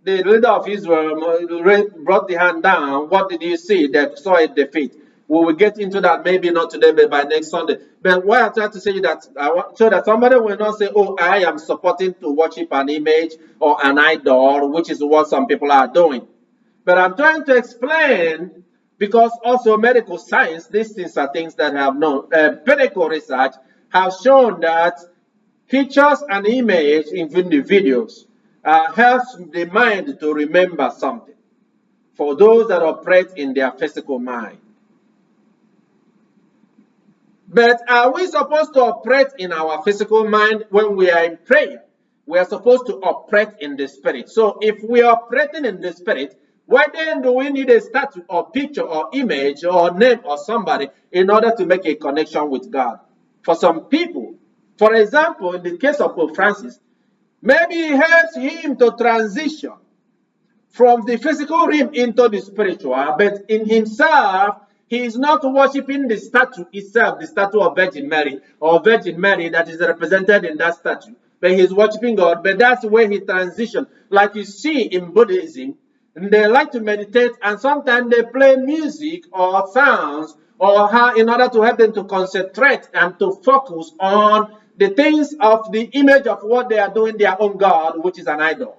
the leader of Israel brought the hand down, what did you see? They saw a defeat. We will get into that maybe not today, but by next Sunday. But what I'm trying to say is that I want so that somebody will not say, "Oh, I am supporting to worship an image or an idol," which is what some people are doing. But I'm trying to explain because also medical science, these things are things that have known. Medical research have shown that pictures and image in the videos helps the mind to remember something for those that operate in their physical mind. But are we supposed to operate in our physical mind when we are in prayer? We are supposed to operate in the spirit. So if we are operating in the spirit, why then do we need a statue or picture or image or name or somebody in order to make a connection with God? For some people, for example, in the case of Pope Francis, maybe it helps him to transition from the physical realm into the spiritual, but in himself, he is not worshiping the statue itself, the statue of Virgin Mary, or Virgin Mary that is represented in that statue. But he's worshiping God, but that's where he transitions. Like you see in Buddhism, and they like to meditate, and sometimes they play music or sounds or how, in order to help them to concentrate and to focus on the things of the image of what they are doing, their own God, which is an idol.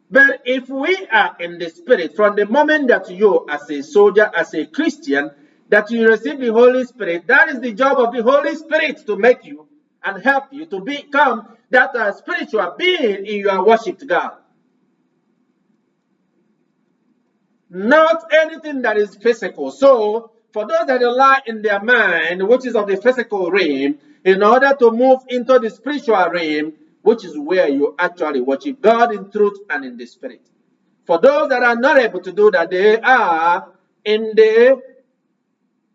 But if we are in the spirit, from the moment that you, as a soldier, as a Christian, that you receive the Holy Spirit, that is the job of the Holy Spirit to make you and help you to become that spiritual being in your worship to God. Not anything that is physical. So, for those that lie in their mind, which is of the physical realm, in order to move into the spiritual realm, which is where you actually worship God in truth and in the spirit. For those that are not able to do that, they are in the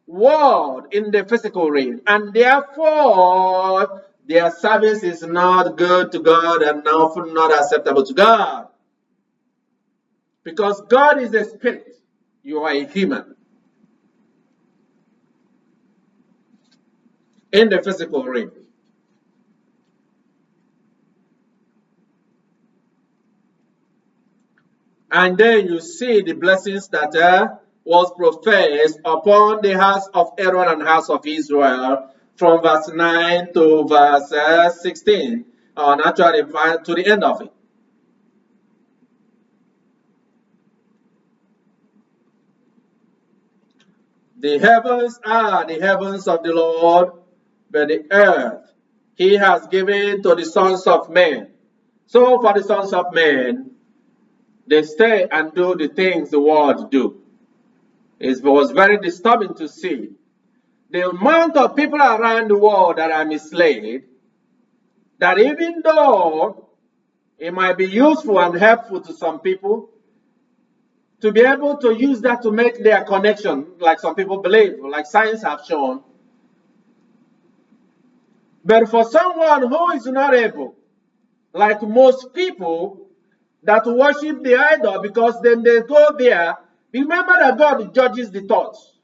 world, in the physical realm, and therefore their service is not good to God and often not acceptable to God. Because God is a spirit, you are a human. In the physical realm. And then you see the blessings that was professed upon the house of Aaron and house of Israel from verse 9 to verse 16, or naturally to the end of it. The heavens are the heavens of the Lord, but the earth he has given to the sons of men. So for the sons of men, they stay and do the things the world do. It was very disturbing to see the amount of people around the world that are misled, that even though it might be useful and helpful to some people, to be able to use that to make their connection, like some people believe, like science have shown. But for someone who is not able, like most people that worship the idol, because then they go there, remember that God judges the thoughts.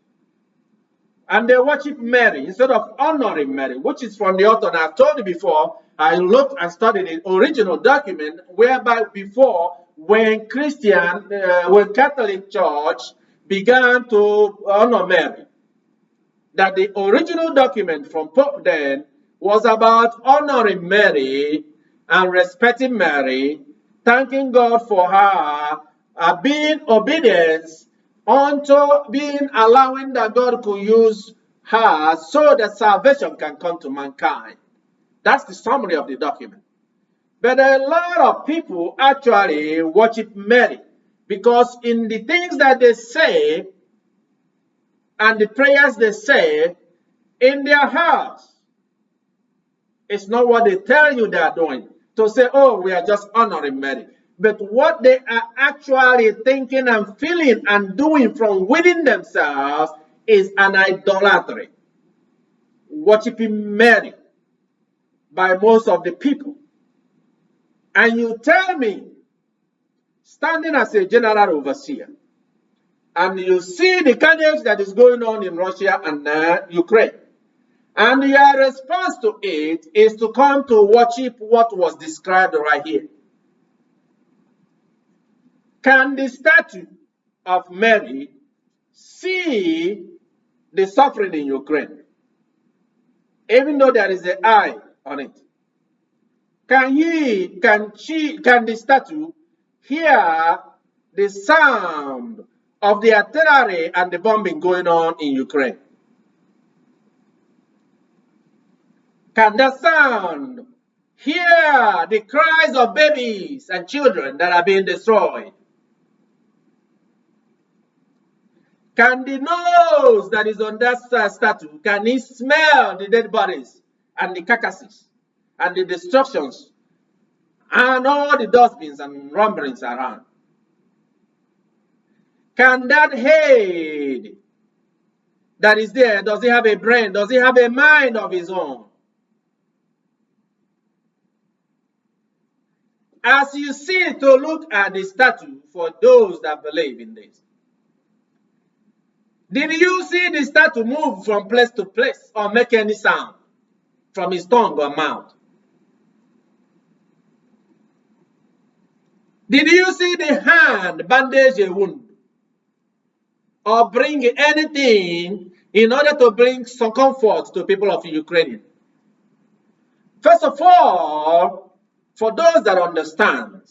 And they worship Mary instead of honoring Mary, which is from the author. And I've told you before, I looked and studied the original document, whereby before, when when Catholic Church began to honor Mary, that the original document from Pope then was about honoring Mary and respecting Mary, thanking God for her, being obedience unto being allowing that God could use her so that salvation can come to mankind. That's the summary of the document. But a lot of people actually worship Mary because in the things that they say and the prayers they say in their hearts, it's not what they tell you they are doing. To say, oh, we are just honoring Mary. But what they are actually thinking and feeling and doing from within themselves is an idolatry. Worshipping Mary by most of the people. And you tell me, standing as a general overseer, and you see the carnage that is going on in Russia and Ukraine, and your response to it is to come to worship what was described right here. Can the statue of Mary see the suffering in Ukraine, even though there is an eye on it? Can the statue hear the sound of the artillery and the bombing going on in Ukraine? Can that sound hear the cries of babies and children that are being destroyed? Can the nose that is on that statue, can it smell the dead bodies and the carcasses and the destructions and all the dustbins and rumblings around? Can that head that is there, does he have a brain? Does he have a mind of his own? As you see to look at the statue, for those that believe in this, did you see the statue move from place to place or make any sound from his tongue or mouth? Did you see the hand bandage a wound or bring anything in order to bring some comfort to people of Ukraine? First of all, for those that understand,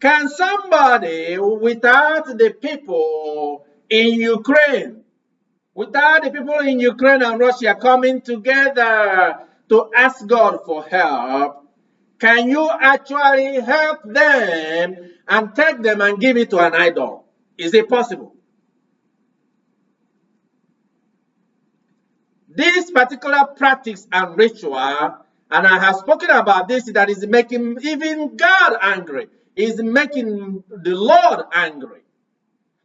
can somebody without the people in Ukraine, without the people in Ukraine and Russia coming together to ask God for help, can you actually help them and take them and give it to an idol? Is it possible? This particular practice and ritual, and I have spoken about this, that is making even God angry, is making the Lord angry.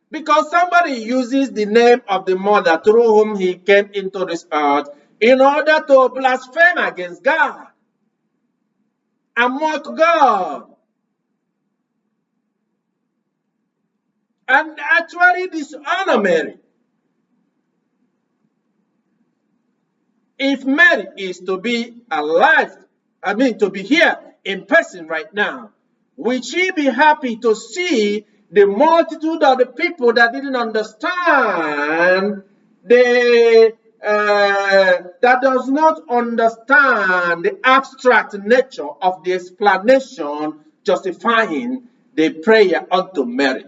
Because somebody uses the name of the mother through whom he came into this earth in order to blaspheme against God and mock God. And actually dishonor Mary. If Mary is to be alive, to be here in person right now, would she be happy to see the multitude of the people that didn't understand, that does not understand the abstract nature of the explanation justifying the prayer unto Mary?